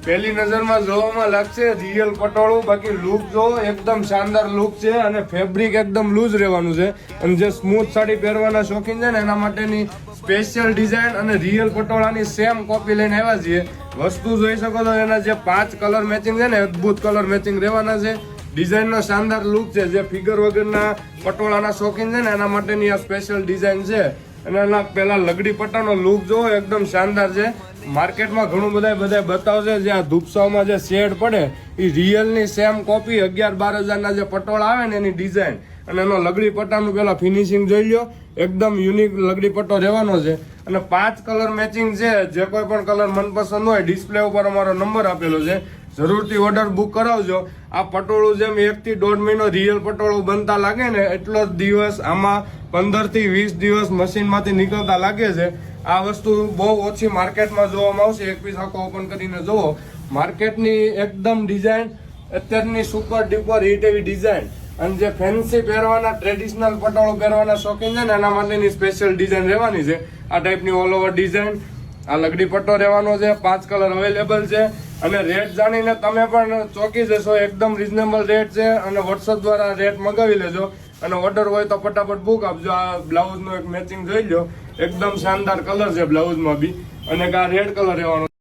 પહેલી નજરમાં જોવામાં લાગશે રિયલ પટોળું, બાકી લુક જો એકદમ શાનદાર લુક છે અને ફેબ્રિક એકદમ લૂઝ રહેવાનું છે. અને જે સ્મૂથ સાડી પહેરવાના શોખીન છે ને એના માટેની સ્પેશિયલ ડિઝાઇન અને રિયલ પટોળાની સેમ કોપી લઈને આવ્યા છીએ. વસ્તુ જોઈ શકો તો એના જે 5 કલર મેચિંગ છે ને અદ્ભુત કલર મેચિંગ રહેવાના છે. ડિઝાઇનનો શાનદાર લુક છે. જે ફિગર વગરના પટોળાના શોખીન છે ને એના માટેની આ સ્પેશિયલ ડિઝાઇન છે. અને એના પેલા લગડી પટ્ટાનો લુક જો એકદમ શાનદાર છે. માર્કેટમાં ઘણું બધા બતાવશે જે આ ધૂપસાવમાં જે શેડ પડે એ રિયલની સેમ કોપી 11-12 હજારના જે પટોળા આવે ને એની ડિઝાઇન અને એનો લગડી પટ્ટાનું પેલા ફિનિશિંગ જોઈ લો. એકદમ યુનિક લગડી પટ્ટો રહેવાનો છે અને 5 કલર મેચિંગ છે. જે કોઈ પણ કલર મનપસંદ હોય ડિસ્પ્લે ઉપર અમારો નંબર આપેલો છે, જરૂરથી ઓર્ડર બુક કરાવજો. આ પટોળું જેમ 1 થી 1.5 મહિનો રિયલ પટોળું બનતા લાગે ને એટલો જ દિવસ આમાં 15 થી 20 દિવસ મશીનમાંથી નીકળતા લાગે છે. આ વસ્તુ બહુ ઓછી માર્કેટમાં જોવામાં આવશે. એક પીસ આખો ઓપન કરીને જુઓ. માર્કેટની એકદમ ડિઝાઇન અત્યારની સુપર ડ્યુપર હિટ એવી ડિઝાઇન અને જે ફેન્સી પહેરવાના ટ્રેડિશનલ પટોળું પહેરવાના શોખીન છે ને એના માટેની સ્પેશિયલ ડિઝાઇન રહેવાની છે. આ ટાઈપની ઓલ ઓવર ડિઝાઇન, આ લગડી પટ્ટો રહેવાનો છે. 5 કલર અવેલેબલ છે અને રેટ જાણીને તમે પણ ચોકી જશો. એકદમ રિઝનેબલ રેટ છે અને વોટ્સઅપ દ્વારા રેટ મગાવી લેજો અને ઓર્ડર હોય તો ફટાફટ બુક આપજો. આ બ્લાઉઝનો એક મેચિંગ જોઈ લો, એકદમ શાનદાર કલર છે બ્લાઉઝમાં બી અને આ રેડ કલર રહેવાનો.